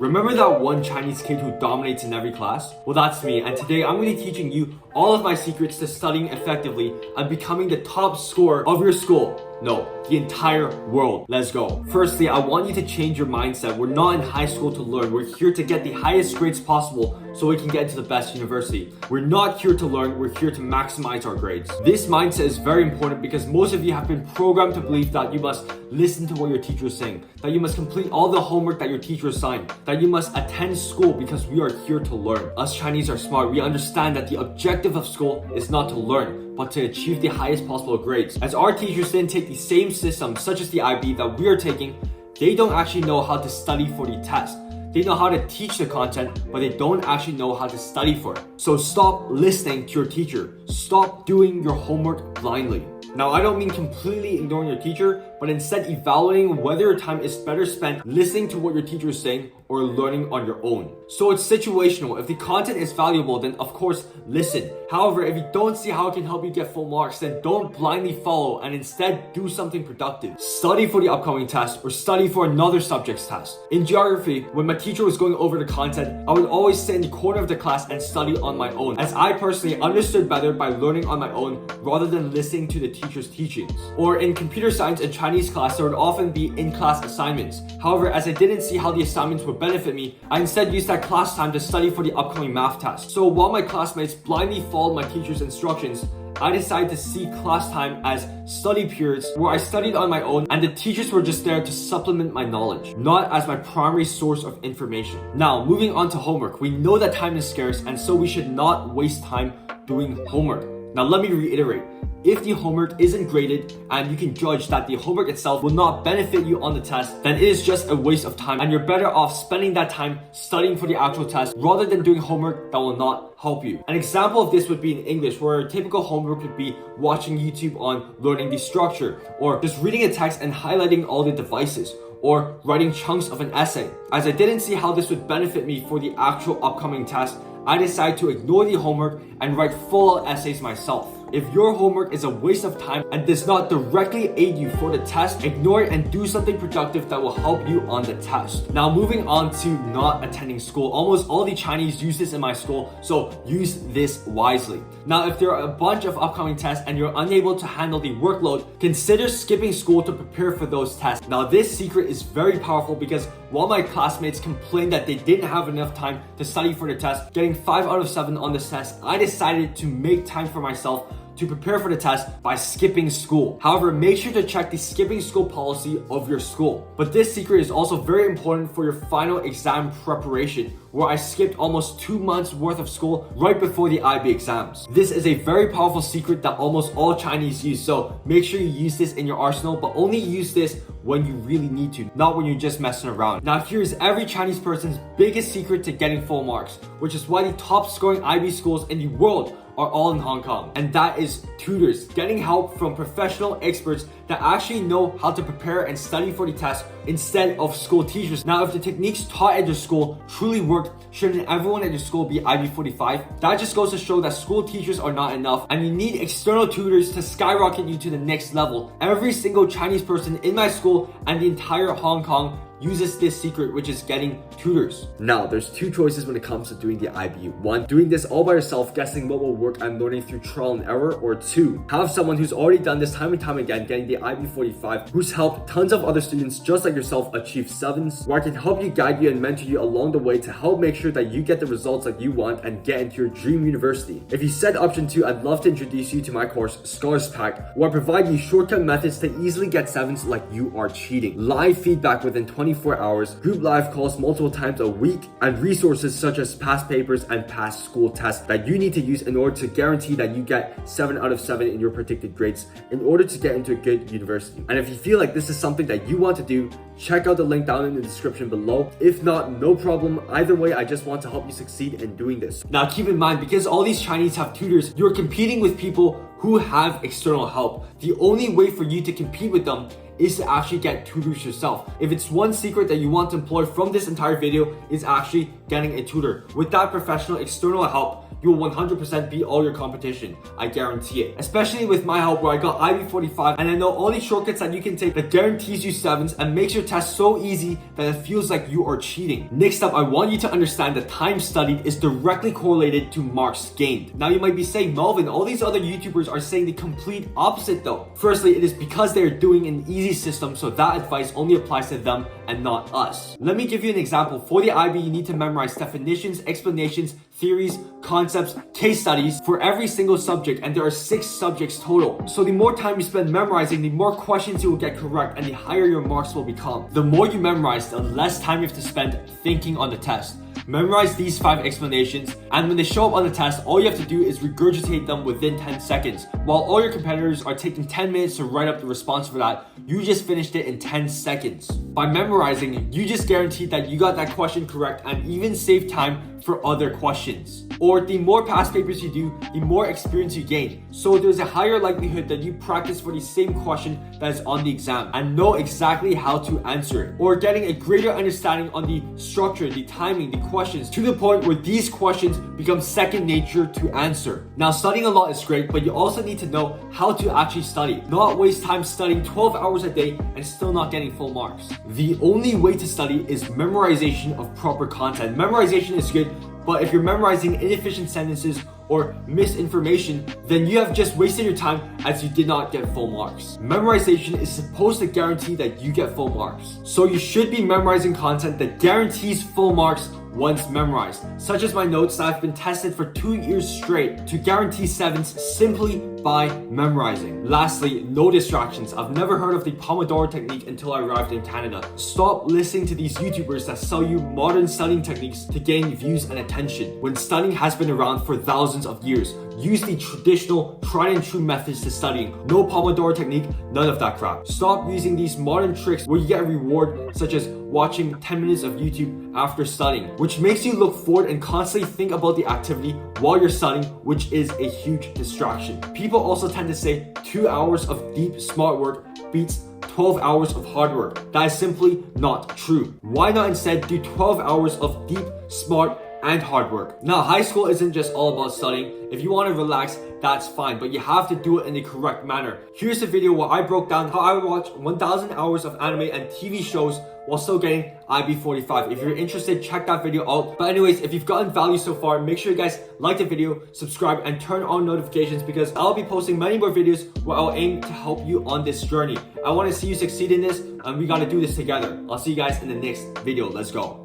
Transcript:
Remember that one Chinese kid who dominates in every class? Well, that's me, and today I'm going to be teaching you all of my secrets to studying effectively and becoming the top scorer of your school. No, the entire world. Let's go. Firstly, I want you to change your mindset. We're not in high school to learn. We're here to get the highest grades possible so we can get into the best university. We're not here to learn. We're here to maximize our grades. This mindset is very important because most of you have been programmed to believe that you must listen to what your teacher is saying, that you must complete all the homework that your teacher assigned, that you must attend school because we are here to learn. Us Chinese are smart. We understand that the objective of school is not to learn, but to achieve the highest possible grades. As our teachers didn't take the same system, such as the IB that we are taking, they don't actually know how to study for the test. They know how to teach the content, but they don't actually know how to study for it. So stop listening to your teacher. Stop doing your homework blindly. Now, I don't mean completely ignoring your teacher, but instead evaluating whether your time is better spent listening to what your teacher is saying or learning on your own. So it's situational. If the content is valuable, then of course, listen. However, if you don't see how it can help you get full marks, then don't blindly follow and instead do something productive. Study for the upcoming test or study for another subject's test. In geography, when my teacher was going over the content, I would always sit in the corner of the class and study on my own, as I personally understood better by learning on my own rather than listening to the teacher's teachings. Or in computer science and Chinese class, there would often be in-class assignments. However, as I didn't see how the assignments would benefit me, I instead used that class time to study for the upcoming math test. So while my classmates blindly followed my teacher's instructions, I decided to see class time as study periods where I studied on my own and the teachers were just there to supplement my knowledge, not as my primary source of information. Now, moving on to homework. We know that time is scarce and so we should not waste time doing homework. Now, let me reiterate. If the homework isn't graded and you can judge that the homework itself will not benefit you on the test, then it is just a waste of time and you're better off spending that time studying for the actual test rather than doing homework that will not help you. An example of this would be in English, where a typical homework would be watching YouTube on learning the structure, or just reading a text and highlighting all the devices, or writing chunks of an essay. As I didn't see how this would benefit me for the actual upcoming test, I decided to ignore the homework and write full essays myself. If your homework is a waste of time and does not directly aid you for the test, ignore it and do something productive that will help you on the test. Now, moving on to not attending school. Almost all the Chinese use this in my school, so use this wisely. Now, if there are a bunch of upcoming tests and you're unable to handle the workload, consider skipping school to prepare for those tests. Now, this secret is very powerful because while my classmates complained that they didn't have enough time to study for the test, getting 5 out of 7 on this test, I decided to make time for myself to prepare for the test by skipping school. However, make sure to check the skipping school policy of your school. But this secret is also very important for your final exam preparation, where I skipped almost 2 months worth of school right before the IB exams. This is a very powerful secret that almost all Chinese use, so make sure you use this in your arsenal, but only use this when you really need to, not when you're just messing around. Now, here's every Chinese person's biggest secret to getting full marks, which is why the top scoring IB schools in the world are all in Hong Kong, and that is tutors. Getting help from professional experts that actually know how to prepare and study for the test instead of school teachers. Now, if the techniques taught at your school truly worked, shouldn't everyone at your school be IB 45? That just goes to show that school teachers are not enough and you need external tutors to skyrocket you to the next level. Every single Chinese person in my school and the entire Hong Kong uses this secret, which is getting tutors. Now, there's 2 choices when it comes to doing the IB. 1, doing this all by yourself, guessing what will work and learning through trial and error. Or 2, have someone who's already done this time and time again, getting the IB 45, who's helped tons of other students just like yourself achieve 7s, where I can help you, guide you, and mentor you along the way to help make sure that you get the results that you want and get into your dream university. If you said option 2, I'd love to introduce you to my course, Scholars Pack, where I provide you shortcut methods to easily get 7s like you are cheating. Live feedback within 24 hours, group live calls multiple times a week, and resources such as past papers and past school tests that you need to use in order to guarantee that you get 7 out of 7 in your predicted grades in order to get into a good university. And if you feel like this is something that you want to do, check out the link down in the description below. If not, no problem. Either way, I just want to help you succeed in doing this. Now, keep in mind, because all these Chinese have tutors, you're competing with people who have external help. The only way for you to compete with them is to actually get tutors yourself. If it's one secret that you want to employ from this entire video, is actually getting a tutor. With that professional external help, you will 100% beat all your competition. I guarantee it. Especially with my help where I got IB45 and I know all these shortcuts that you can take that guarantees you 7s and makes your test so easy that it feels like you are cheating. Next up, I want you to understand that time studied is directly correlated to marks gained. Now you might be saying, Melvin, all these other YouTubers are saying the complete opposite though. Firstly, it is because they are doing an easy system, so that advice only applies to them and not us. Let me give you an example. For the IB, you need to memorize definitions, explanations, theories, concepts, case studies for every single subject, and there are 6 subjects total. So the more time you spend memorizing, the more questions you will get correct and the higher your marks will become. The more you memorize, the less time you have to spend thinking on the test. Memorize these 5 explanations, and when they show up on the test, all you have to do is regurgitate them within 10 seconds. While all your competitors are taking 10 minutes to write up the response for that, you just finished it in 10 seconds. By memorizing, you just guaranteed that you got that question correct and even saved time for other questions. Or the more past papers you do, the more experience you gain. So there's a higher likelihood that you practice for the same question that is on the exam and know exactly how to answer it. Or getting a greater understanding on the structure, the timing, the questions, to the point where these questions become second nature to answer. Now, studying a lot is great, but you also need to know how to actually study. Not waste time studying 12 hours a day and still not getting full marks. The only way to study is memorization of proper content. Memorization is good, but if you're memorizing inefficient sentences or misinformation, then you have just wasted your time as you did not get full marks. Memorization is supposed to guarantee that you get full marks. So you should be memorizing content that guarantees full marks once memorized, such as my notes that have been tested for 2 years straight to guarantee 7s simply by memorizing. Lastly, no distractions. I've never heard of the Pomodoro technique until I arrived in Canada. Stop listening to these YouTubers that sell you modern studying techniques to gain views and attention, when studying has been around for thousands of years. Use the traditional, tried and true methods to studying. No Pomodoro technique, none of that crap. Stop using these modern tricks where you get a reward, such as watching 10 minutes of YouTube after studying, which makes you look forward and constantly think about the activity while you're studying, which is a huge distraction. People also tend to say 2 hours of deep, smart work beats 12 hours of hard work. That is simply not true. Why not instead do 12 hours of deep, smart, and hard work? Now, high school isn't just all about studying. If you want to relax, that's fine, but you have to do it in the correct manner. Here's a video where I broke down how I watched 1,000 hours of anime and TV shows while still getting IB45. If you're interested, check that video out. But anyways, if you've gotten value so far, make sure you guys like the video, subscribe, and turn on notifications, because I'll be posting many more videos where I'll aim to help you on this journey. I want to see you succeed in this, and we got to do this together. I'll see you guys in the next video. Let's go.